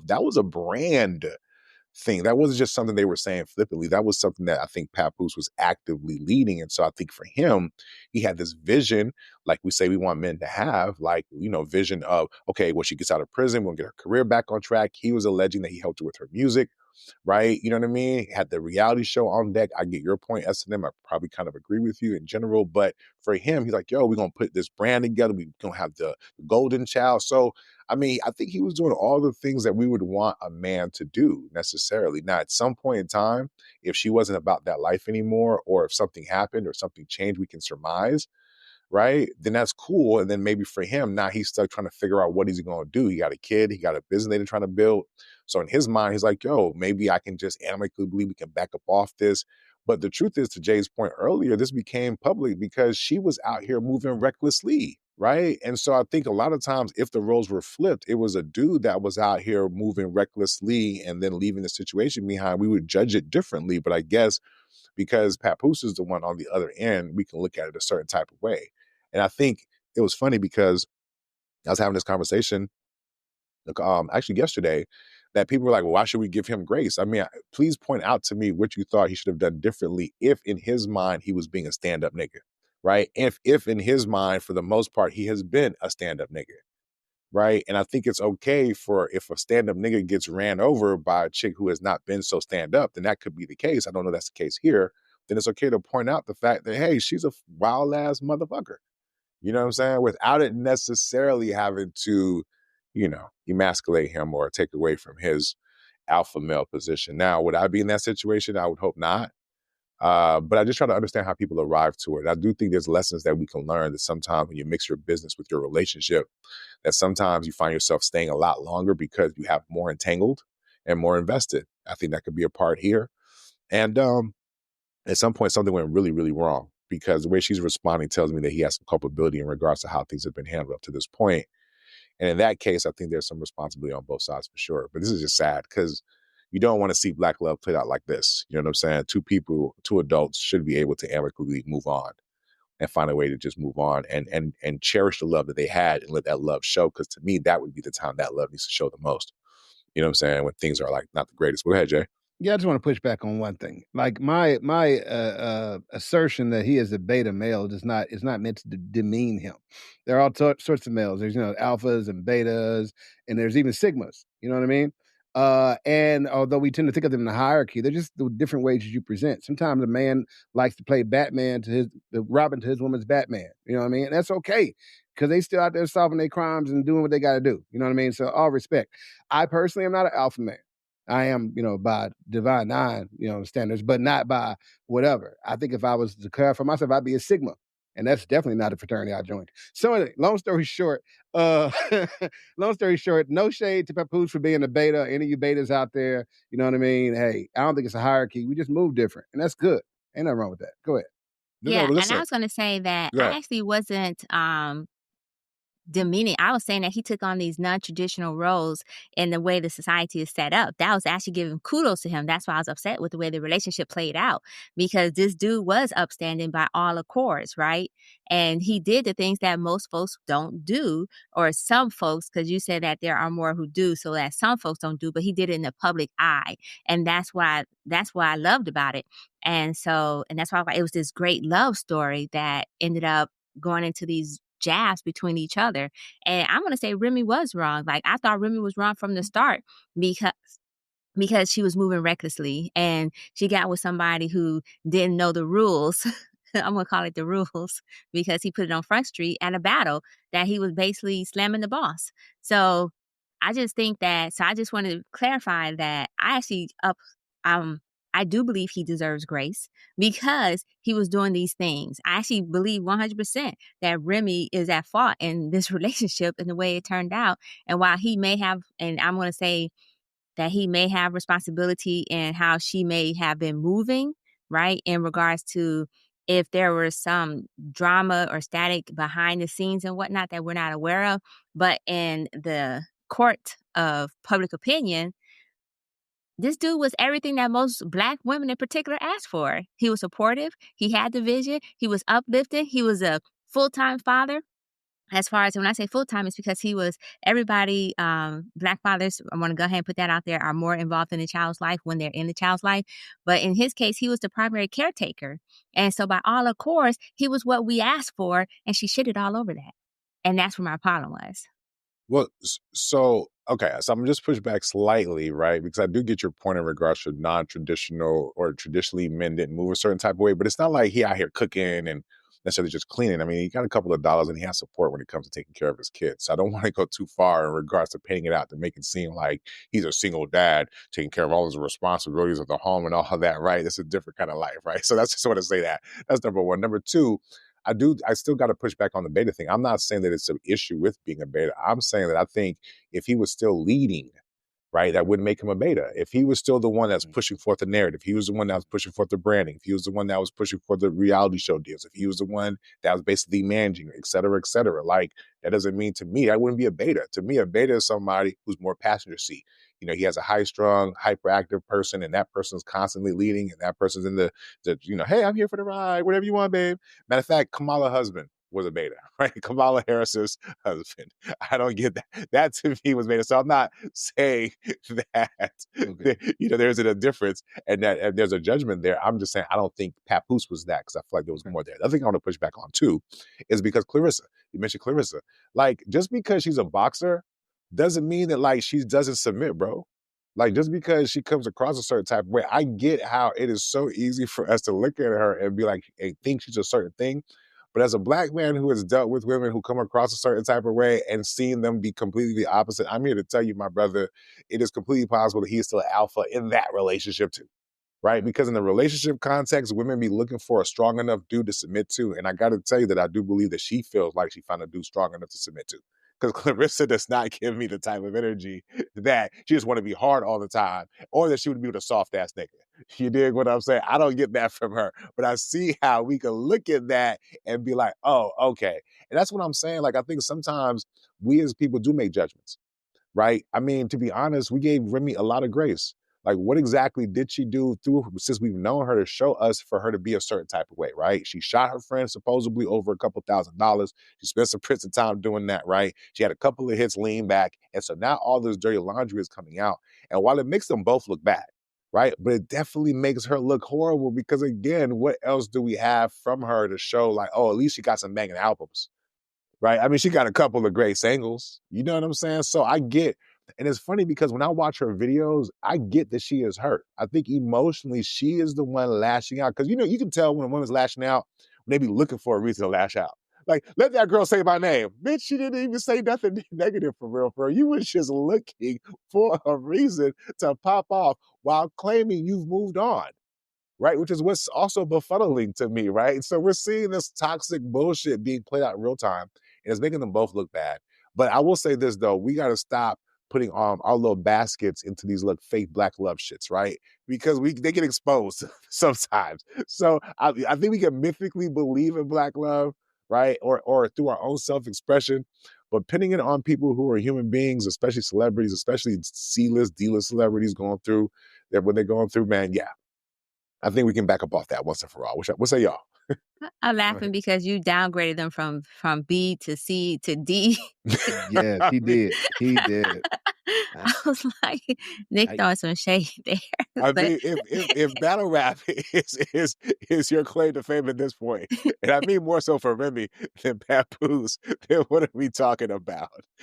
That was a brand thing. That wasn't just something they were saying flippantly. That was something that I think Papoose was actively leading. And so I think for him, he had this vision, like we say we want men to have, like, vision of, okay, when she gets out of prison, we'll get her career back on track. He was alleging that he helped her with her music, right? You know what I mean? Had the reality show on deck. I get your point, S&M. I probably kind of agree with you in general. But for him, he's like, yo, we're going to put this brand together. We're going to have the golden child. So, I mean, I think he was doing all the things that we would want a man to do necessarily. Now, at some point in time, if she wasn't about that life anymore, or if something happened or something changed, we can surmise, right? Then that's cool. And then maybe for him, now he's stuck trying to figure out what he's going to do. He got a kid, he got a business they're trying to build. So in his mind, he's like, yo, maybe I can just amicably, we can back up off this. But the truth is, to Jay's point earlier, this became public because she was out here moving recklessly, right? And so I think a lot of times, if the roles were flipped, it was a dude that was out here moving recklessly and then leaving the situation behind. We would judge it differently. But I guess because Papoose is the one on the other end, we can look at it a certain type of way. And I think it was funny because I was having this conversation, actually yesterday, that people were like, well, why should we give him grace? I mean, please point out to me what you thought he should have done differently if in his mind he was being a stand-up nigga, right? If in his mind, for the most part, he has been a stand-up nigga, right? And I think it's okay for if a stand-up nigga gets ran over by a chick who has not been so stand-up, then that could be the case. I don't know if that's the case here. Then it's okay to point out the fact that, hey, she's a wild-ass motherfucker. You know what I'm saying? Without it necessarily having to, emasculate him or take away from his alpha male position. Now, would I be in that situation? I would hope not. But I just try to understand how people arrive to it. I do think there's lessons that we can learn that sometimes when you mix your business with your relationship, that sometimes you find yourself staying a lot longer because you have more entangled and more invested. I think that could be a part here. And at some point, something went really, really wrong because the way she's responding tells me that he has some culpability in regards to how things have been handled up to this point. And in that case, I think there's some responsibility on both sides for sure. But this is just sad because you don't want to see Black love played out like this. You know what I'm saying? Two adults should be able to amicably move on and find a way to just move on and cherish the love that they had and let that love show. Because to me, that would be the time that love needs to show the most. You know what I'm saying? When things are like not the greatest. Go ahead, Jay. Yeah, I just want to push back on one thing. Like my assertion that he is a beta male is not meant to demean him. There are all sorts of males. There's alphas and betas, and there's even sigmas. You know what I mean? And although we tend to think of them in a hierarchy, they're just the different ways that you present. Sometimes a man likes to play Batman to the Robin to his woman's Batman. You know what I mean? And that's okay because they still out there solving their crimes and doing what they got to do. You know what I mean? So all respect. I personally am not an alpha man. I am, by divine nine, standards, but not by whatever. I think if I was to clarify myself, I'd be a Sigma. And that's definitely not a fraternity I joined. So anyway, long story short, no shade to Papoose for being a beta. Any of you betas out there, you know what I mean? Hey, I don't think it's a hierarchy. We just move different. And that's good. Ain't nothing wrong with that. Go ahead. No, Yeah, and I listen. was gonna say that Go I ahead. actually wasn't demeaning. I was saying that he took on these non-traditional roles in the way the society is set up. That was actually giving kudos to him. That's why I was upset with the way the relationship played out, because this dude was upstanding by all accords, right? And he did the things that most folks don't do, or some folks, because you said that there are more who do, so that some folks don't do, but he did it in the public eye. And that's why I loved about it. And that's why it was this great love story that ended up going into these jabs between each other. And I'm gonna say Remy was wrong. Like, I thought Remy was wrong from the start because she was moving recklessly and she got with somebody who didn't know the rules. I'm gonna call it the rules because he put it on Front Street at a battle that he was basically slamming the boss. So I just think that. So I just wanted to clarify that I do believe he deserves grace because he was doing these things. I actually believe 100% that Remy is at fault in this relationship and the way it turned out. And while he may have, and I'm going to say that he may have responsibility in how she may have been moving, right? In regards to if there was some drama or static behind the scenes and whatnot that we're not aware of. But in the court of public opinion, this dude was everything that most Black women in particular asked for. He was supportive. He had the vision. He was uplifting. He was a full-time father. as far as when I say full-time, it's because he was everybody, black fathers, I wanna go ahead and put that out there, are more involved in the child's life when they're in the child's life, but in his case, he was the primary caretaker, and so by all accords, he was what we asked for, and she shitted all over that, and that's where my problem was. Well, so okay, so I'm just push back slightly, right? Because I do get your point in regards to non-traditional or traditionally men didn't move a certain type of way, but it's not like he out here cooking and necessarily just cleaning. I mean, he got a couple of dollars and he has support when it comes to taking care of his kids. So I don't want to go too far in regards to painting it out to make it seem like he's a single dad taking care of all his responsibilities of the home and all of that, right? It's a different kind of life, right? So that's just want to say that. That's number one. Number two, I still got to push back on the beta thing. I'm not saying that it's an issue with being a beta. I'm saying that I think if he was still leading, right, that wouldn't make him a beta. If he was still the one that's pushing forth the narrative, he was the one that was pushing forth the branding, if he was the one that was pushing for the reality show deals, if he was the one that was basically managing, et cetera, like that doesn't mean to me, I wouldn't be a beta. To me, a beta is somebody who's more passenger seat. You know, he has a high strung, hyperactive person, and that person's constantly leading, and that person's in the hey, I'm here for the ride, whatever you want, babe. Matter of fact, Kamala husband was a beta, right? Kamala Harris's husband. I don't get that. That to me was beta. So I'm not saying that, Okay. there's a difference and that and there's a judgment there. I'm just saying I don't think Papoose was that because I feel like there was Okay. more there. The other thing I want to push back on too is because Clarissa, you mentioned Clarissa, like just because she's a boxer doesn't mean that like she doesn't submit, bro. Like just because she comes across a certain type of way, I get how it is so easy for us to look at her and be like, and think she's a certain thing. But as a black man who has dealt with women who come across a certain type of way and seen them be completely the opposite, I'm here to tell you, my brother, it is completely possible that he is still an alpha in that relationship too, right? Because in the relationship context, women be looking for a strong enough dude to submit to. And I got to tell you that I do believe that she feels like she found a dude strong enough to submit to. Because Clarissa does not give me the type of energy that she just want to be hard all the time or that she would be with a soft ass nigga. You dig what I'm saying? I don't get that from her. But I see how we can look at that and be like, oh, okay. And that's what I'm saying. Like, I think sometimes we as people do make judgments, right? I mean, to be honest, we gave Remy a lot of grace. Like, what exactly did she do through since we've known her to show us for her to be a certain type of way, right? She shot her friend supposedly over a couple $1,000s. She spent some prison time doing that, right? She had a couple of hits lean back. And so now all this dirty laundry is coming out. And while it makes them both look bad, right? But it definitely makes her look horrible because again, what else do we have from her to show like, oh, at least she got some banging albums, right? I mean, she got a couple of great singles. You know what I'm saying? So I get, and it's funny because when I watch her videos, I get that she is hurt. I think emotionally, she is the one lashing out. Because, you can tell when a woman's lashing out, when they be looking for a reason to lash out. Like, let that girl say my name. Bitch, she didn't even say nothing negative for real, for real. You was just looking for a reason to pop off while claiming you've moved on, right? Which is what's also befuddling to me, right? So we're seeing this toxic bullshit being played out in real time, and it's making them both look bad. But I will say this though, we got to stop putting our little baskets into these fake black love shits, right? Because they get exposed sometimes. So I think we can mythically believe in black love, right? Or through our own self-expression. But pinning it on people who are human beings, especially celebrities, especially C-list, D-list celebrities going through that what they're going through, man, yeah, I think we can back up off that once and for all. What say y'all? I'm laughing Right. because you downgraded them from B to C to D. Yes, I he mean, did. He did. I I was like, Nick I throwing some shade there. I But mean, if battle rap is your claim to fame at this point, and I mean more so for Remy than Papoose, then what are we talking about?